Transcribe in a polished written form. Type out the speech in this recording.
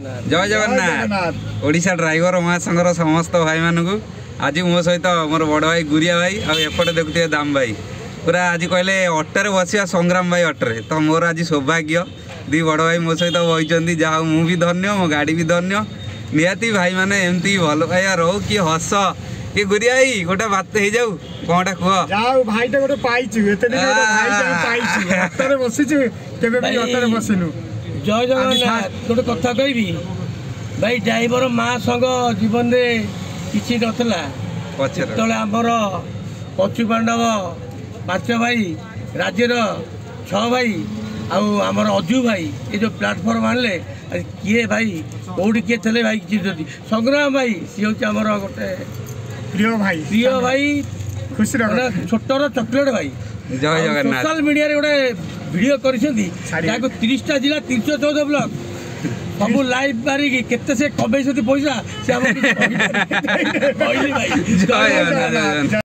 जय जगन्नाथ ओडिशा ड्राइवर महासंघर समस्त भाई मानू आज मो सहित मोर बड़ भाई गुरिया भाई आउटे देखुए दाम भाई पूरा आज कहले अटोरे बसिया संग्राम भाई अटोरे तो मोर आज सौभाग्य दी बड़ भाई मो सहित बही जहाँ मु भी धन्य मो गाड़ी भी धन्य निहाती भाई मैंने एमती भल पाइबा रो कि हस कि गुरिया भाई गोटे बात हो जाऊ कौनटा कह जाओ भाई तो गोटे पाइछु एते दिन भाई तो पाइछु अटरे बसिछु केबे भी अटरे बसिनु जय जगन्नाथ गोटे कथा कहबी भाई ड्राइवर माँ संग जीवन में किसी नथला जो आमर पचु पांडव 5 भाई राज्यर 6 भाई आमर अजू भाई ये जो प्लाटफर्म आनले किए भाई कौटी किए थे भाई किसी संग्राम भाई सी हूँ आमर गोटे प्रिय भाई खुशी छोटर चॉकलेट भाई जय जगन्नाथ सोशल मीडिया रे गोटे वीडियो करिसेंती जाको 30टा जिला 314 ब्लॉक सब लाइव मारिकी केते से कमेइसती पैसा से हम कहली भाई जय जगन्नाथ।